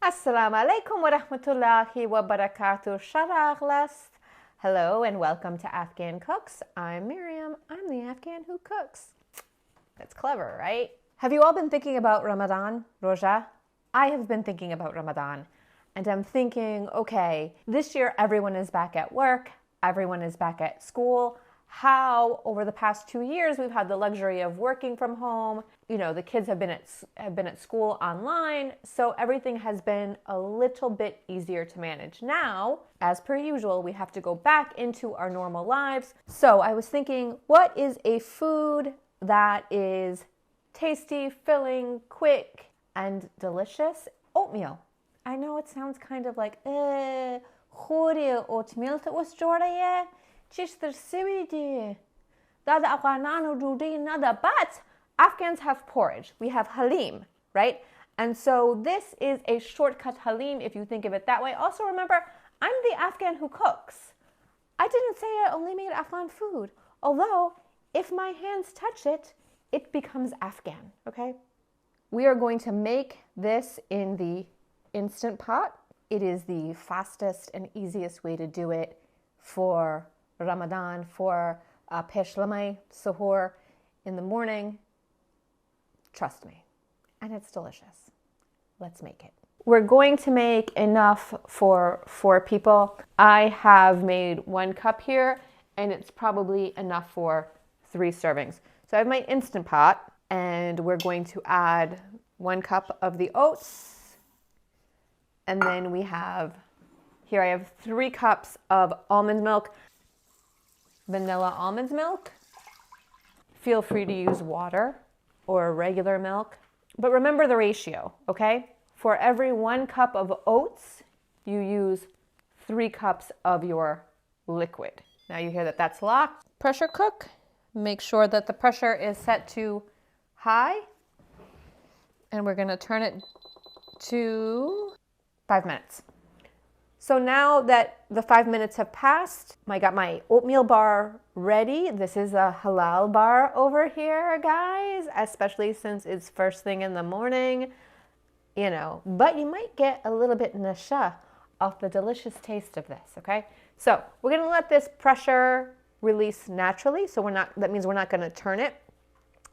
Assalamu alaikum wa rahmatullahi wa barakatuh. Sharaglast. Hello and welcome to Afghan Cooks. I'm Miriam. I'm the Afghan who cooks. That's clever, right? Have you all been thinking about Ramadan, Roja? I have been thinking about Ramadan, and I'm thinking, okay, this year everyone is back at work, everyone is back at school. How over the past 2 years we've had the luxury of working from home. You know, the kids have been at school online, so everything has been a little bit easier to manage. Now, as per usual, we have to go back into our normal lives. So I was thinking, what is a food that is tasty, filling, quick, and delicious? Oatmeal. I know it sounds kind of like, oatmeal to us, Jordan. But Afghans have porridge. We have halim, right? And so this is a shortcut halim if you think of it that way. Also remember, I'm the Afghan who cooks. I didn't say I only made Afghan food. Although, if my hands touch it, it becomes Afghan, okay? We are going to make this in the Instant Pot. It is the fastest and easiest way to do it for Ramadan, for pesh lamay, suhoor in the morning. Trust me. And it's delicious. Let's make it. We're going to make enough for 4 people. I have made 1 cup here, and it's probably enough for 3 servings. So I have my Instant Pot, and we're going to add 1 cup of the oats. And then we have, here I have 3 cups of almond milk. Vanilla almond milk. Feel free to use water or regular milk. But remember the ratio, okay? For every 1 cup of oats, you use 3 cups of your liquid. Now you hear that that's locked. Pressure cook. Make sure that the pressure is set to high. And we're gonna turn it to 5 minutes. So now that the 5 minutes have passed, I got my oatmeal bar ready. This is a halal bar over here, guys, especially since it's first thing in the morning, you know, but you might get a little bit nasha off the delicious taste of this, okay? So we're gonna let this pressure release naturally. So that means we're not gonna turn it,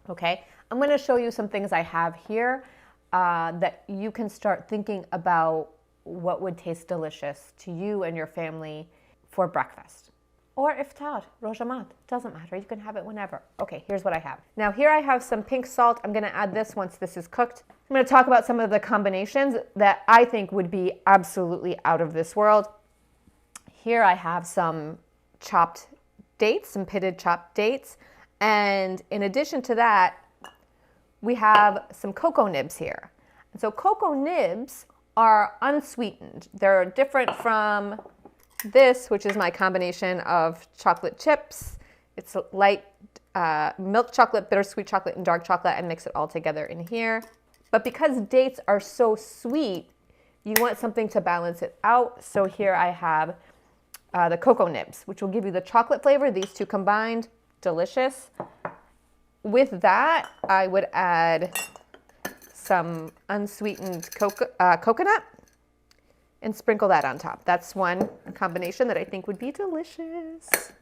okay? I'm gonna show you some things I have here that you can start thinking about what would taste delicious to you and your family for breakfast. Or iftar, rojamat, doesn't matter. You can have it whenever. Okay, here's what I have. Now here I have some pink salt. I'm gonna add this once this is cooked. I'm gonna talk about some of the combinations that I think would be absolutely out of this world. Here I have some chopped dates, some pitted chopped dates. And in addition to that, we have some cocoa nibs here. And so cocoa nibs are unsweetened. They're different from this, which is my combination of chocolate chips. It's light milk chocolate, bittersweet chocolate, and dark chocolate. I mix it all together in here. But because dates are so sweet, you want something to balance it out. So here I have the cocoa nibs, which will give you the chocolate flavor. These 2 combined, delicious. With that, I would add some unsweetened coconut and sprinkle that on top. That's one combination that I think would be delicious.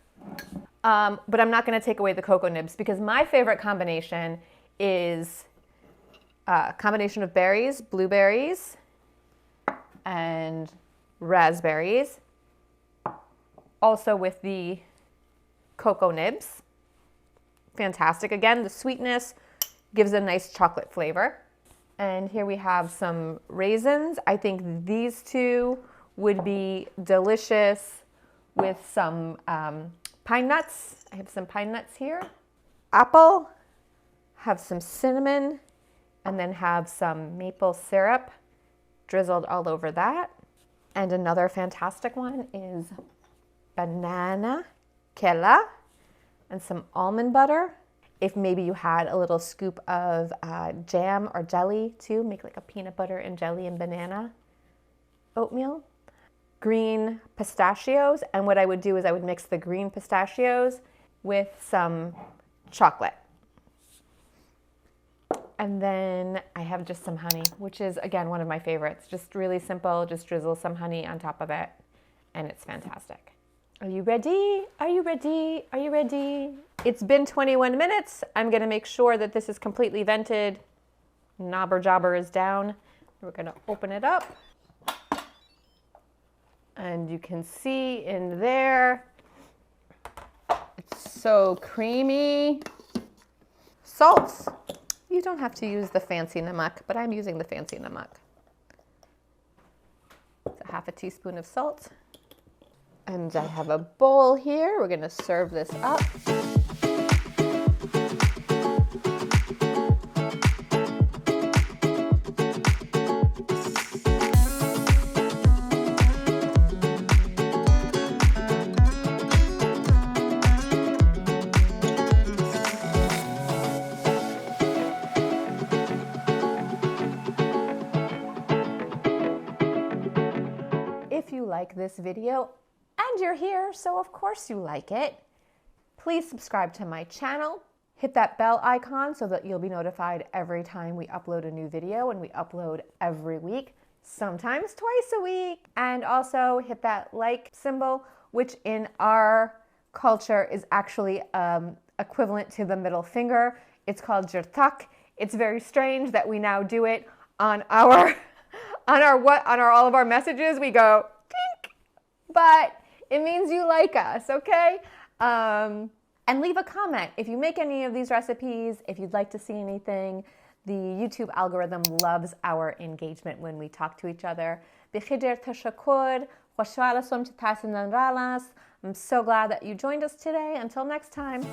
But I'm not gonna take away the cocoa nibs because my favorite combination is a combination of berries, blueberries, and raspberries. Also with the cocoa nibs. Fantastic. Again, the sweetness gives a nice chocolate flavor. And here we have some raisins. I think these 2 would be delicious with some pine nuts. I have some pine nuts here. Apple, have some cinnamon, and then have some maple syrup drizzled all over that. And another fantastic one is banana, kela, and some almond butter. If maybe you had a little scoop of jam or jelly too, make like a peanut butter and jelly and banana oatmeal. Green pistachios, and what I would do is I would mix the green pistachios with some chocolate. And then I have just some honey, which is, again, one of my favorites. Just really simple, just drizzle some honey on top of it, and it's fantastic. Are you ready? Are you ready? Are you ready? It's been 21 minutes. I'm gonna make sure that this is completely vented. Knobber jobber is down. We're gonna open it up. And you can see in there, it's so creamy. Salts. You don't have to use the fancy namak, but I'm using the fancy namak. So half a teaspoon of salt. And I have a bowl here. We're gonna serve this up. If you like this video, and you're here, so of course you like it, please subscribe to my channel. Hit that bell icon so that you'll be notified every time we upload a new video, and we upload every week, sometimes twice a week. And also hit that like symbol, which in our culture is actually equivalent to the middle finger. It's called jirtak. It's very strange that we now do it on our all of our messages. We go tink, but it means you like us, okay? And leave a comment if you make any of these recipes, if you'd like to see anything. The YouTube algorithm loves our engagement when we talk to each other. I'm so glad that you joined us today. Until next time.